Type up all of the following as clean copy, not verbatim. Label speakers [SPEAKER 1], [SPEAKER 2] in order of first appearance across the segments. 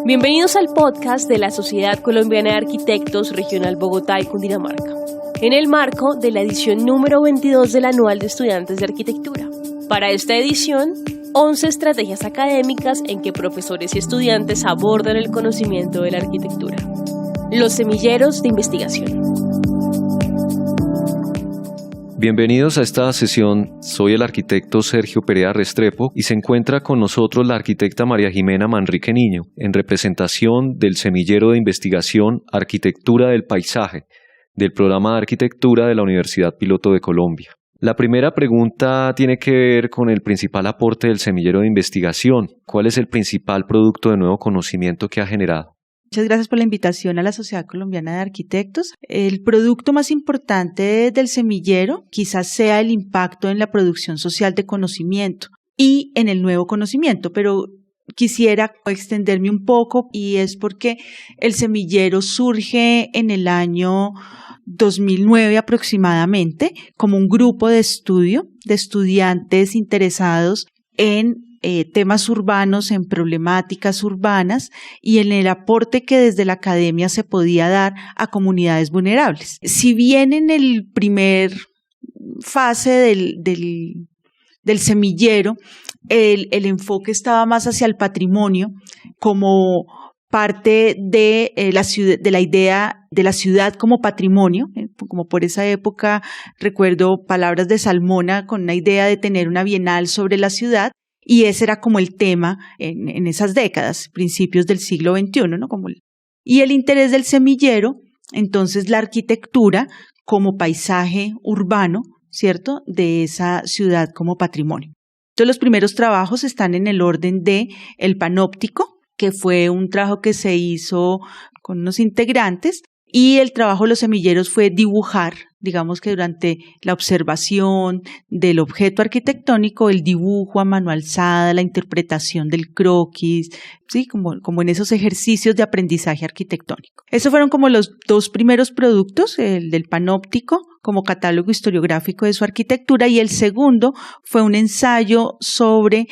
[SPEAKER 1] Bienvenidos al podcast de la Sociedad Colombiana de Arquitectos Regional Bogotá y Cundinamarca, en el marco de la edición número 22 del Anual de Estudiantes de Arquitectura. Para esta edición, 11 estrategias académicas en que profesores y estudiantes abordan el conocimiento de la arquitectura. Los semilleros de investigación.
[SPEAKER 2] Bienvenidos a esta sesión. Soy el arquitecto Sergio Perea Restrepo y se encuentra con nosotros la arquitecta María Jimena Manrique Niño en representación del semillero de investigación Arquitectura del Paisaje del programa de arquitectura de la Universidad Piloto de Colombia. La primera pregunta tiene que ver con el principal aporte del semillero de investigación. ¿Cuál es el principal producto de nuevo conocimiento que ha generado?
[SPEAKER 3] Muchas gracias por la invitación a la Sociedad Colombiana de Arquitectos. El producto más importante del semillero quizás sea el impacto en la producción social de conocimiento y en el nuevo conocimiento, pero quisiera extenderme un poco y es porque el semillero surge en el año 2009 aproximadamente como un grupo de estudio de estudiantes interesados en temas urbanos, en problemáticas urbanas y en el aporte que desde la academia se podía dar a comunidades vulnerables. Si bien en el primer fase del semillero el enfoque estaba más hacia el patrimonio como parte de la idea de la ciudad como patrimonio, como por esa época recuerdo palabras de Salmona con una idea de tener una bienal sobre la ciudad. Y ese era como el tema en esas décadas, principios del siglo XXI, ¿no? Y el interés del semillero, entonces la arquitectura como paisaje urbano, ¿cierto? De esa ciudad como patrimonio. Entonces los primeros trabajos están en el orden de el panóptico, que fue un trabajo que se hizo con unos integrantes, y el trabajo de los semilleros fue dibujar, digamos que durante la observación del objeto arquitectónico, el dibujo a mano alzada, la interpretación del croquis, ¿sí? Como en esos ejercicios de aprendizaje arquitectónico. Esos fueron como los dos primeros productos, el del panóptico como catálogo historiográfico de su arquitectura y el segundo fue un ensayo sobre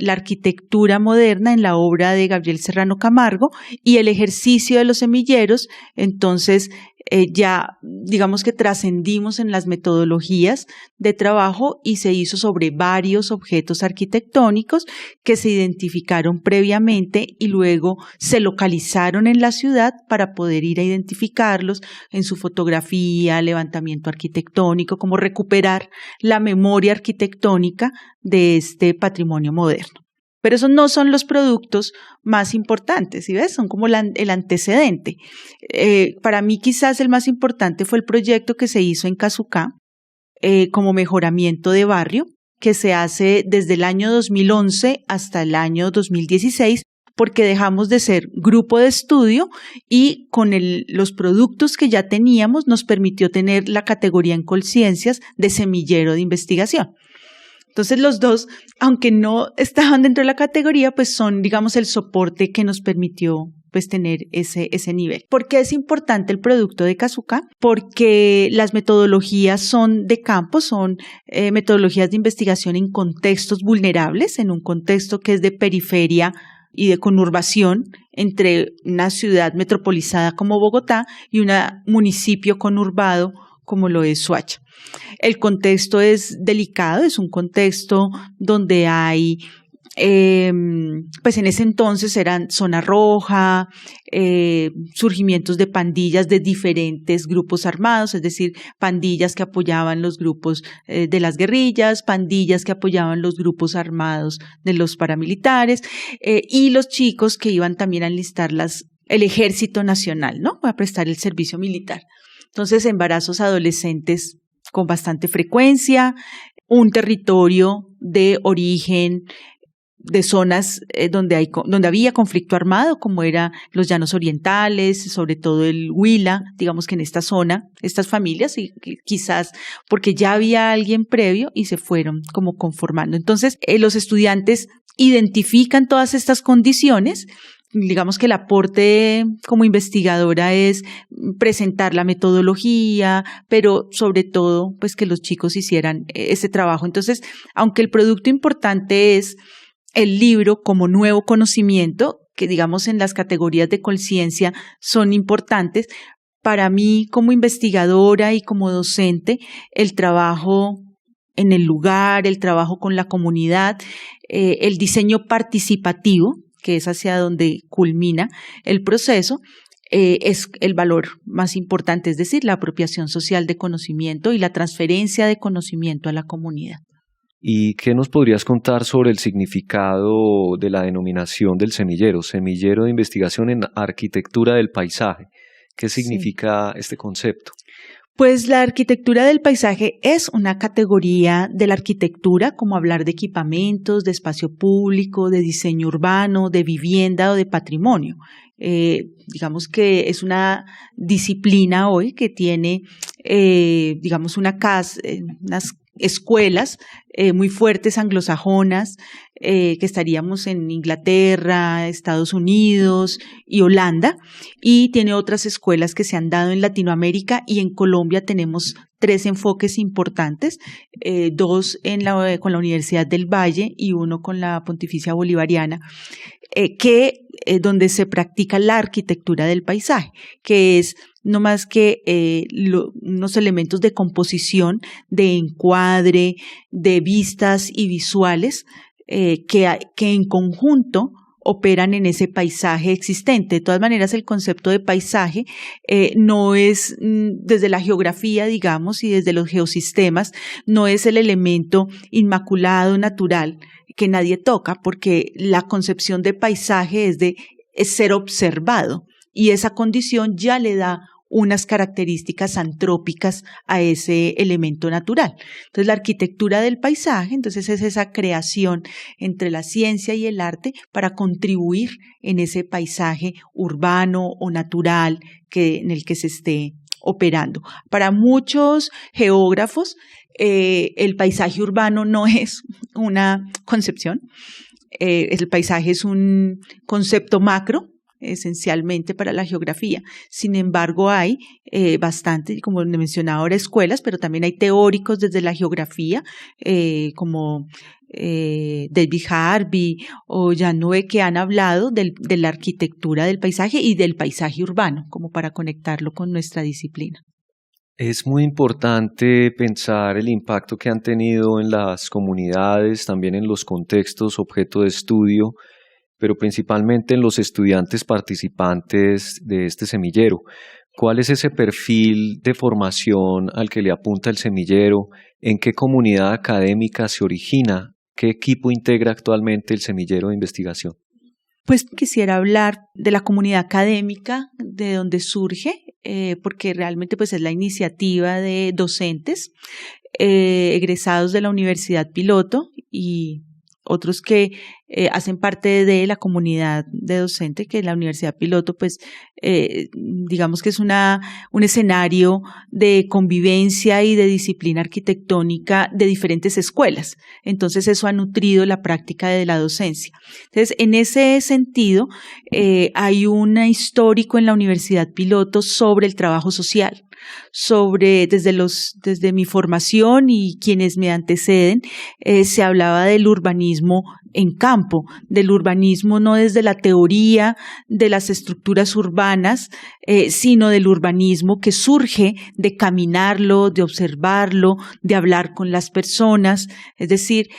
[SPEAKER 3] la arquitectura moderna en la obra de Gabriel Serrano Camargo y el ejercicio de los semilleros. Entonces ya digamos que trascendimos en las metodologías de trabajo y se hizo sobre varios objetos arquitectónicos que se identificaron previamente y luego se localizaron en la ciudad para poder ir a identificarlos en su fotografía, levantamiento arquitectónico, como recuperar la memoria arquitectónica de este patrimonio moderno. Pero esos no son los productos más importantes, ¿sí ves? Son como el antecedente. Para mí quizás el más importante fue el proyecto que se hizo en Casucá como mejoramiento de barrio, que se hace desde el año 2011 hasta el año 2016, porque dejamos de ser grupo de estudio y con los productos que ya teníamos nos permitió tener la categoría en Colciencias de semillero de investigación. Entonces los dos, aunque no estaban dentro de la categoría, pues son, digamos, el soporte que nos permitió pues tener ese nivel. ¿Por qué es importante el producto de Casucá? Porque las metodologías son de campo, son metodologías de investigación en contextos vulnerables, en un contexto que es de periferia y de conurbación entre una ciudad metropolizada como Bogotá y un municipio conurbado como lo es Soacha. El contexto es delicado, es un contexto donde hay, pues en ese entonces eran zona roja, surgimientos de pandillas de diferentes grupos armados, es decir, pandillas que apoyaban los grupos de las guerrillas, pandillas que apoyaban los grupos armados de los paramilitares y los chicos que iban también a enlistar el ejército nacional, ¿no? A prestar el servicio militar. Entonces, embarazos adolescentes con bastante frecuencia, un territorio de origen de zonas donde había conflicto armado, como eran los llanos orientales, sobre todo el Huila, digamos que en esta zona, estas familias, y quizás porque ya había alguien previo y se fueron como conformando. Entonces, los estudiantes identifican todas estas condiciones digamos que el aporte como investigadora es presentar la metodología, pero sobre todo, pues que los chicos hicieran ese trabajo. Entonces, aunque el producto importante es el libro como nuevo conocimiento, que digamos en las categorías de conciencia son importantes, para mí como investigadora y como docente, el trabajo en el lugar, el trabajo con la comunidad, el diseño participativo, que es hacia donde culmina el proceso, es el valor más importante, es decir, la apropiación social de conocimiento y la transferencia de conocimiento a la comunidad.
[SPEAKER 2] ¿Y qué nos podrías contar sobre el significado de la denominación del semillero, Semillero de Investigación en Arquitectura del Paisaje? ¿Qué significa este concepto?
[SPEAKER 3] Pues la arquitectura del paisaje es una categoría de la arquitectura, como hablar de equipamientos, de espacio público, de diseño urbano, de vivienda o de patrimonio. Digamos que es una disciplina hoy que tiene, digamos, unas escuelas muy fuertes anglosajonas, que estaríamos en Inglaterra, Estados Unidos y Holanda, y tiene otras escuelas que se han dado en Latinoamérica, y en Colombia tenemos 3 enfoques importantes, 2 con la Universidad del Valle y 1 con la Pontificia Bolivariana, donde se practica la arquitectura del paisaje, que es no más que unos elementos de composición, de encuadre, de vistas y visuales que en conjunto operan en ese paisaje existente. De todas maneras, el concepto de paisaje no es, desde la geografía, digamos, y desde los geosistemas, no es el elemento inmaculado, natural, que nadie toca, porque la concepción de paisaje es ser observado, y esa condición ya le da unas características antrópicas a ese elemento natural. Entonces, la arquitectura del paisaje, entonces, es esa creación entre la ciencia y el arte para contribuir en ese paisaje urbano o natural en el que se esté operando. Para muchos geógrafos, el paisaje urbano no es una concepción, el paisaje es un concepto macro, esencialmente para la geografía. Sin embargo, hay bastante, como mencionaba ahora, escuelas, pero también hay teóricos desde la geografía, como David Harvey o Janoué, que han hablado de la arquitectura del paisaje y del paisaje urbano, como para conectarlo con nuestra disciplina.
[SPEAKER 2] Es muy importante pensar el impacto que han tenido en las comunidades, también en los contextos objeto de estudio, pero principalmente en los estudiantes participantes de este semillero. ¿Cuál es ese perfil de formación al que le apunta el semillero? ¿En qué comunidad académica se origina? ¿Qué equipo integra actualmente el semillero de investigación?
[SPEAKER 3] Pues quisiera hablar de la comunidad académica, de donde surge, porque realmente pues es la iniciativa de docentes egresados de la Universidad Piloto y otros que hacen parte de la comunidad de docente, que la Universidad Piloto, pues, digamos que es un escenario de convivencia y de disciplina arquitectónica de diferentes escuelas. Entonces, eso ha nutrido la práctica de la docencia. Entonces, en ese sentido, hay un histórico en la Universidad Piloto sobre el trabajo social, desde mi formación y quienes me anteceden, se hablaba del urbanismo en campo, del urbanismo no desde la teoría de las estructuras urbanas, sino del urbanismo que surge de caminarlo, de observarlo, de hablar con las personas. Es decir,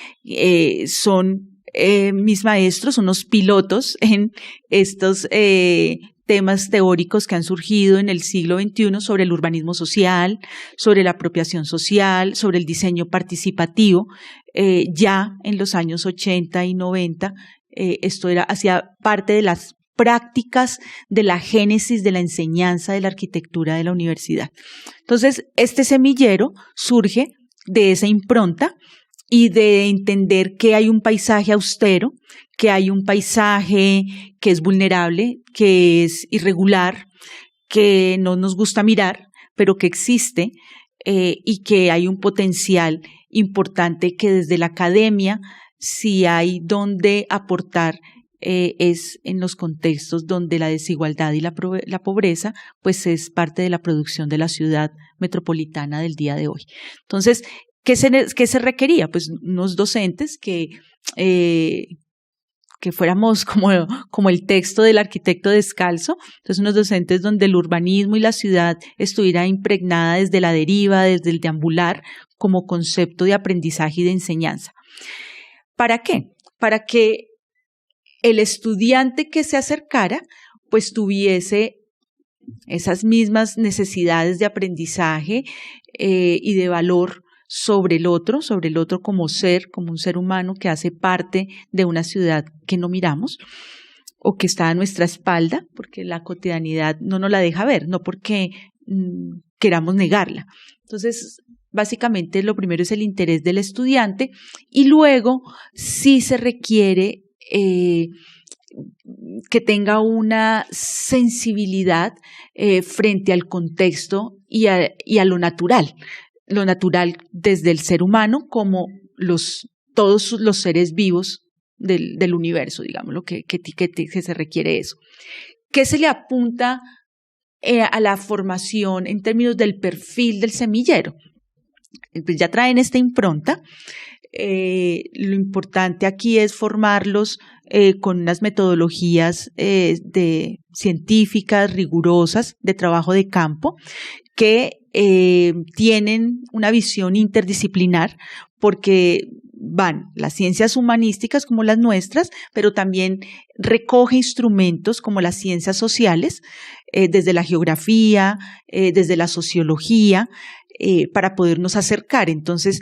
[SPEAKER 3] son mis maestros, unos pilotos en estos temas teóricos que han surgido en el siglo XXI sobre el urbanismo social, sobre la apropiación social, sobre el diseño participativo. Ya en los años 80 y 90, esto hacía parte de las prácticas de la génesis de la enseñanza de la arquitectura de la universidad. Entonces, este semillero surge de esa impronta y de entender que hay un paisaje austero, que hay un paisaje que es vulnerable, que es irregular, que no nos gusta mirar, pero que existe, y que hay un potencial importante que desde la academia sí hay donde aportar es en los contextos donde la desigualdad y la pobreza pues es parte de la producción de la ciudad metropolitana del día de hoy. Entonces, ¿qué se requería? Pues unos docentes que fuéramos como el texto del arquitecto descalzo, entonces unos docentes donde el urbanismo y la ciudad estuviera impregnada desde la deriva, desde el deambular, como concepto de aprendizaje y de enseñanza. ¿Para qué? Para que el estudiante que se acercara, pues tuviese esas mismas necesidades de aprendizaje y de valor sobre el otro como un ser humano que hace parte de una ciudad que no miramos o que está a nuestra espalda, porque la cotidianidad no nos la deja ver, no porque queramos negarla. Entonces, básicamente lo primero es el interés del estudiante y luego sí se requiere que tenga una sensibilidad frente al contexto y a lo natural desde el ser humano como todos los seres vivos del universo, digamos, lo que se requiere eso. ¿Qué se le apunta a la formación en términos del perfil del semillero? Pues ya traen esta impronta. Lo importante aquí es formarlos con unas metodologías científicas, rigurosas, de trabajo de campo, que tienen una visión interdisciplinar, porque van las ciencias humanísticas como las nuestras, pero también recoge instrumentos como las ciencias sociales, desde la geografía, desde la sociología, para podernos acercar. Entonces,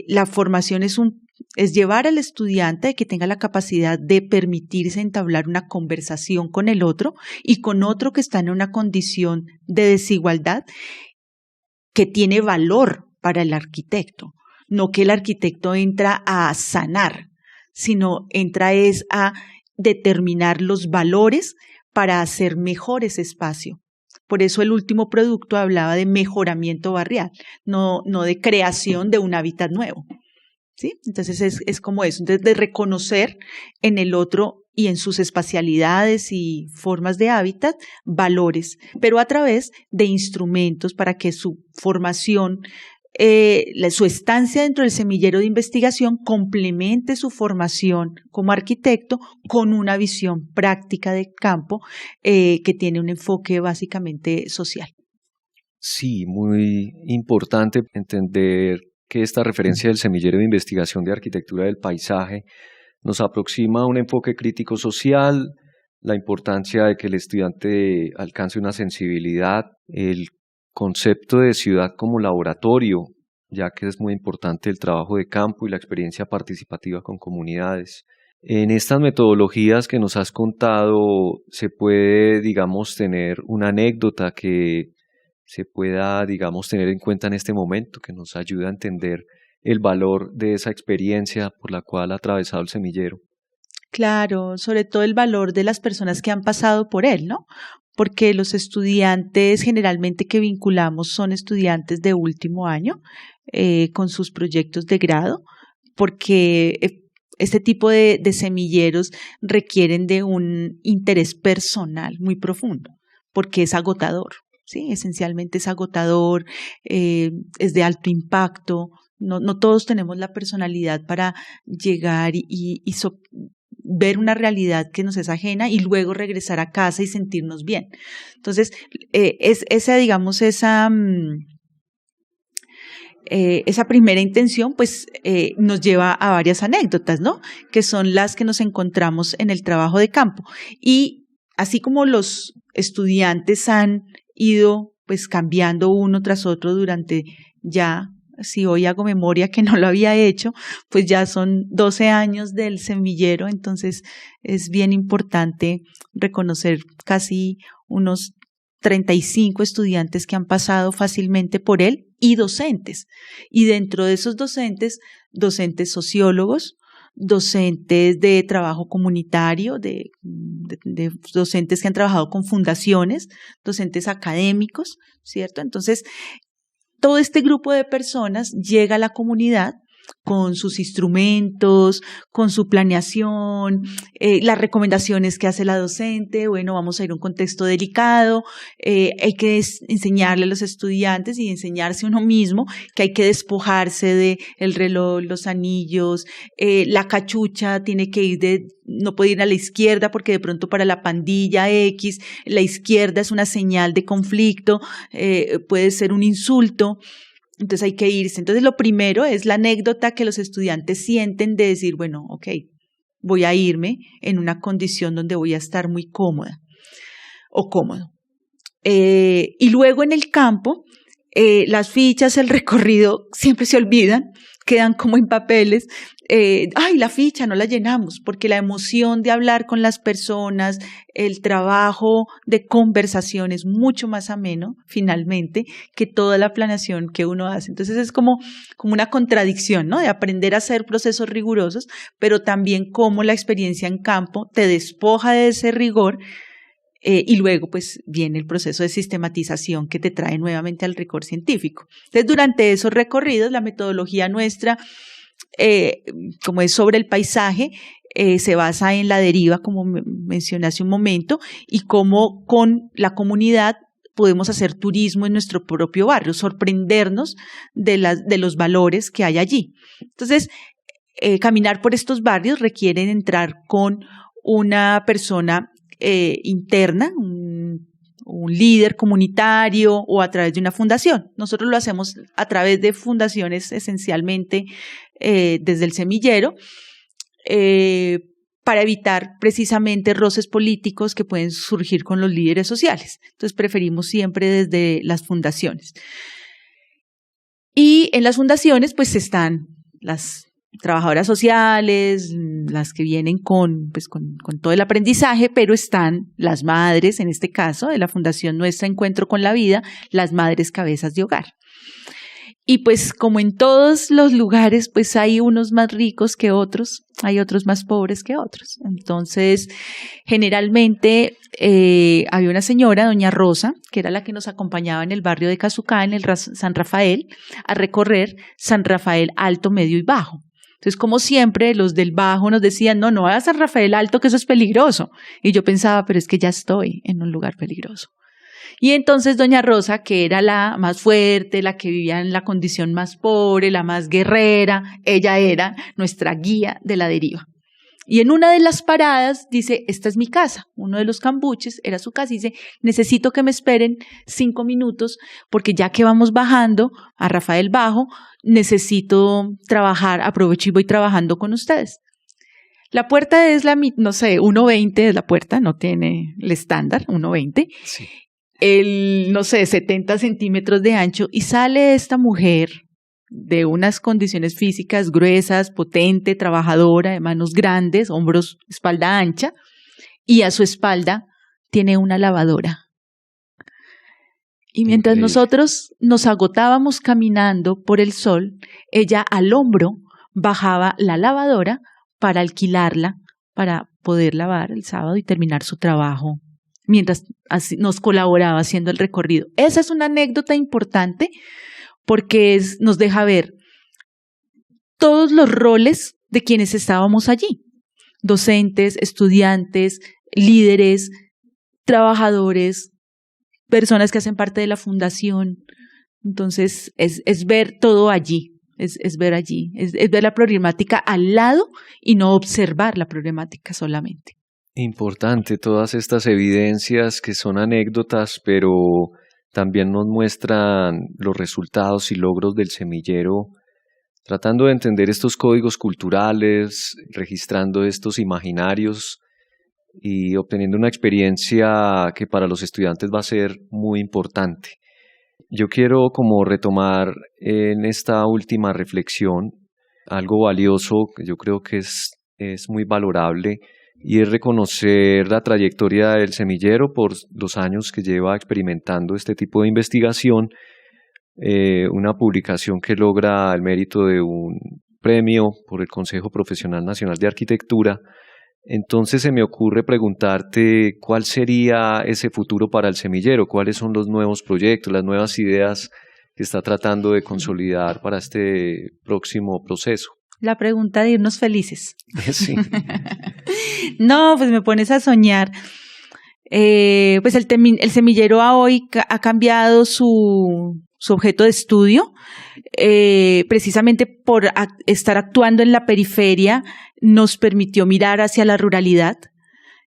[SPEAKER 3] la formación es llevar al estudiante a que tenga la capacidad de permitirse entablar una conversación con el otro y con otro que está en una condición de desigualdad que tiene valor para el arquitecto. No que el arquitecto entra a sanar, sino entra es a determinar los valores para hacer mejor ese espacio. Por eso el último producto hablaba de mejoramiento barrial, no de creación de un hábitat nuevo. ¿Sí? Entonces es como eso, entonces de reconocer en el otro y en sus espacialidades y formas de hábitat valores, pero a través de instrumentos para que su formación, su estancia dentro del semillero de investigación complemente su formación como arquitecto con una visión práctica de campo que tiene un enfoque básicamente social.
[SPEAKER 2] Sí, muy importante entender que esta referencia del semillero de investigación de arquitectura del paisaje nos aproxima a un enfoque crítico social, la importancia de que el estudiante alcance una sensibilidad, el concepto de ciudad como laboratorio, ya que es muy importante el trabajo de campo y la experiencia participativa con comunidades. En estas metodologías que nos has contado se puede, digamos, tener una anécdota que se pueda, digamos, tener en cuenta en este momento, que nos ayude a entender el valor de esa experiencia por la cual ha atravesado el semillero.
[SPEAKER 3] Claro, sobre todo el valor de las personas que han pasado por él, ¿no? Porque los estudiantes generalmente que vinculamos son estudiantes de último año con sus proyectos de grado, porque este tipo de semilleros requieren de un interés personal muy profundo, porque es agotador. Sí, esencialmente es agotador, es de alto impacto. No todos tenemos la personalidad para llegar y ver una realidad que nos es ajena y luego regresar a casa y sentirnos bien. Entonces, esa primera intención, pues, nos lleva a varias anécdotas, ¿no? Que son las que nos encontramos en el trabajo de campo. Y así como los estudiantes han ido pues cambiando uno tras otro durante ya, si hoy hago memoria que no lo había hecho, pues ya son 12 años del semillero, entonces es bien importante reconocer casi unos 35 estudiantes que han pasado fácilmente por él y docentes. Y dentro de esos docentes sociólogos, docentes de trabajo comunitario, de docentes que han trabajado con fundaciones, docentes académicos, ¿cierto? Entonces, todo este grupo de personas llega a la comunidad con sus instrumentos, con su planeación, las recomendaciones que hace la docente. Bueno, vamos a ir a un contexto delicado, hay que enseñarle a los estudiantes y enseñarse uno mismo que hay que despojarse de el reloj, los anillos, la cachucha tiene que ir no puede ir a la izquierda porque de pronto para la pandilla X, la izquierda es una señal de conflicto, puede ser un insulto. Entonces hay que irse. Entonces lo primero es la anécdota que los estudiantes sienten de decir, bueno, ok, voy a irme en una condición donde voy a estar muy cómoda o cómodo. Y luego en el campo, las fichas, el recorrido siempre se olvidan, quedan como en papeles. Ay, la ficha no la llenamos, porque la emoción de hablar con las personas, el trabajo de conversación es mucho más ameno, finalmente, que toda la planeación que uno hace. Entonces es como una contradicción, ¿no? De aprender a hacer procesos rigurosos, pero también cómo la experiencia en campo te despoja de ese rigor. Y luego pues viene el proceso de sistematización que te trae nuevamente al rigor científico. Entonces durante esos recorridos la metodología nuestra, como es sobre el paisaje, se basa en la deriva, como mencioné hace un momento, y cómo con la comunidad podemos hacer turismo en nuestro propio barrio, sorprendernos de los valores que hay allí. Entonces, caminar por estos barrios requiere entrar con una persona interna, un líder comunitario o a través de una fundación. Nosotros lo hacemos a través de fundaciones esencialmente desde el semillero para evitar precisamente roces políticos que pueden surgir con los líderes sociales. Entonces preferimos siempre desde las fundaciones. Y en las fundaciones pues están las trabajadoras sociales, las que vienen con todo el aprendizaje, pero están las madres, en este caso, de la Fundación Nuestra Encuentro con la Vida, las madres cabezas de hogar. Y pues como en todos los lugares, pues hay unos más ricos que otros, hay otros más pobres que otros. Entonces, generalmente había una señora, doña Rosa, que era la que nos acompañaba en el barrio de Casucá, en el San Rafael, a recorrer San Rafael alto, medio y bajo. Entonces, como siempre, los del bajo nos decían, no vayas a San Rafael alto, que eso es peligroso. Y yo pensaba, pero es que ya estoy en un lugar peligroso. Y entonces doña Rosa, que era la más fuerte, la que vivía en la condición más pobre, la más guerrera, ella era nuestra guía de la deriva. Y en una de las paradas dice, esta es mi casa. Uno de los cambuches era su casa y dice, necesito que me esperen 5 minutos porque ya que vamos bajando a Rafael Bajo, necesito trabajar, aprovecho y voy trabajando con ustedes. La puerta es 1.20 es la puerta, no tiene el estándar, 1.20.
[SPEAKER 2] Sí.
[SPEAKER 3] 70 centímetros de ancho y sale esta mujer de unas condiciones físicas gruesas, potente, trabajadora, de manos grandes, hombros, espalda ancha, y a su espalda tiene una lavadora. Y mientras nosotros nos agotábamos caminando por el sol, ella al hombro bajaba la lavadora para alquilarla, para poder lavar el sábado y terminar su trabajo, mientras nos colaboraba haciendo el recorrido. Esa es una anécdota importante porque nos deja ver todos los roles de quienes estábamos allí. Docentes, estudiantes, líderes, trabajadores, personas que hacen parte de la fundación. Entonces, es ver todo allí, es ver allí, es ver la problemática al lado y no observar la problemática solamente.
[SPEAKER 2] Importante todas estas evidencias que son anécdotas, pero también nos muestran los resultados y logros del semillero, tratando de entender estos códigos culturales, registrando estos imaginarios y obteniendo una experiencia que para los estudiantes va a ser muy importante. Yo quiero como retomar en esta última reflexión algo valioso que yo creo que es muy valorable, y es reconocer la trayectoria del semillero por los años que lleva experimentando este tipo de investigación, una publicación que logra el mérito de un premio por el Consejo Profesional Nacional de Arquitectura. Entonces se me ocurre preguntarte cuál sería ese futuro para el semillero, cuáles son los nuevos proyectos, las nuevas ideas que está tratando de consolidar para este próximo proceso?
[SPEAKER 3] La pregunta de irnos felices.
[SPEAKER 2] Sí.
[SPEAKER 3] No, pues me pones a soñar. Pues el semillero hoy ha cambiado su objeto de estudio, precisamente por estar actuando en la periferia, nos permitió mirar hacia la ruralidad.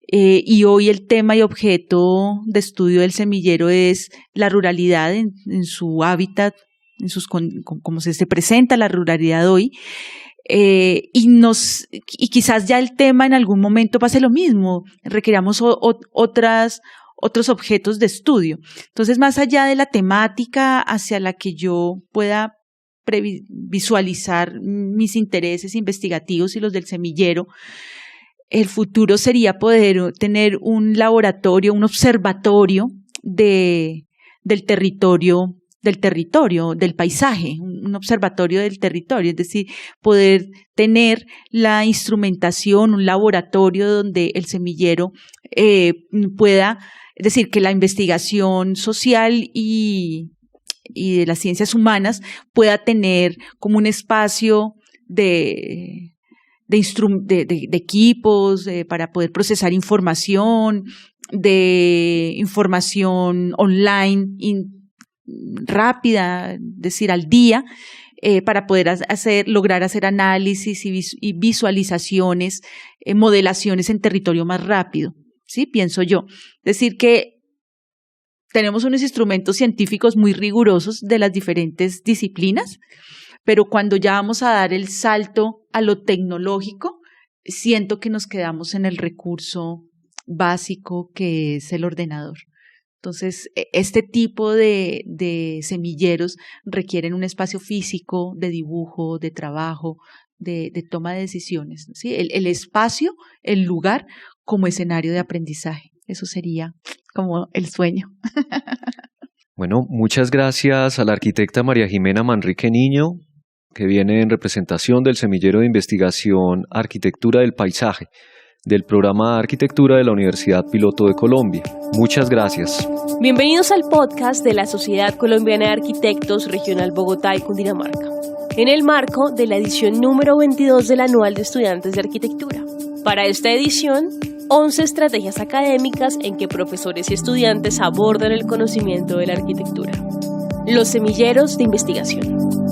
[SPEAKER 3] Y hoy el tema y objeto de estudio del semillero es la ruralidad en su hábitat, como se presenta la ruralidad hoy. Y quizás ya el tema en algún momento pase lo mismo, requeramos otros objetos de estudio. Entonces, más allá de la temática hacia la que yo pueda visualizar mis intereses investigativos y los del semillero, el futuro sería poder tener un laboratorio, un observatorio del territorio, del paisaje, un observatorio del territorio, es decir, poder tener la instrumentación, un laboratorio donde el semillero pueda, es decir, que la investigación social y de las ciencias humanas pueda tener como un espacio de equipos para poder procesar información, de información online rápida, es decir, al día, para poder lograr hacer análisis y visualizaciones, modelaciones en territorio más rápido, ¿sí? Pienso yo. Es decir, que tenemos unos instrumentos científicos muy rigurosos de las diferentes disciplinas, pero cuando ya vamos a dar el salto a lo tecnológico, siento que nos quedamos en el recurso básico que es el ordenador. Entonces, este tipo de semilleros requieren un espacio físico de dibujo, de trabajo, de toma de decisiones, ¿sí? El espacio, el lugar como escenario de aprendizaje. Eso sería como el sueño.
[SPEAKER 2] Bueno, muchas gracias a la arquitecta María Jimena Manrique Niño, que viene en representación del Semillero de Investigación Arquitectura del Paisaje, del programa de arquitectura de la Universidad Piloto de Colombia. Muchas gracias.
[SPEAKER 1] Bienvenidos al podcast de la Sociedad Colombiana de Arquitectos Regional Bogotá y Cundinamarca, en el marco de la edición número 22 del Anual de Estudiantes de Arquitectura. Para esta edición, 11 estrategias académicas en que profesores y estudiantes abordan el conocimiento de la arquitectura. Los semilleros de investigación.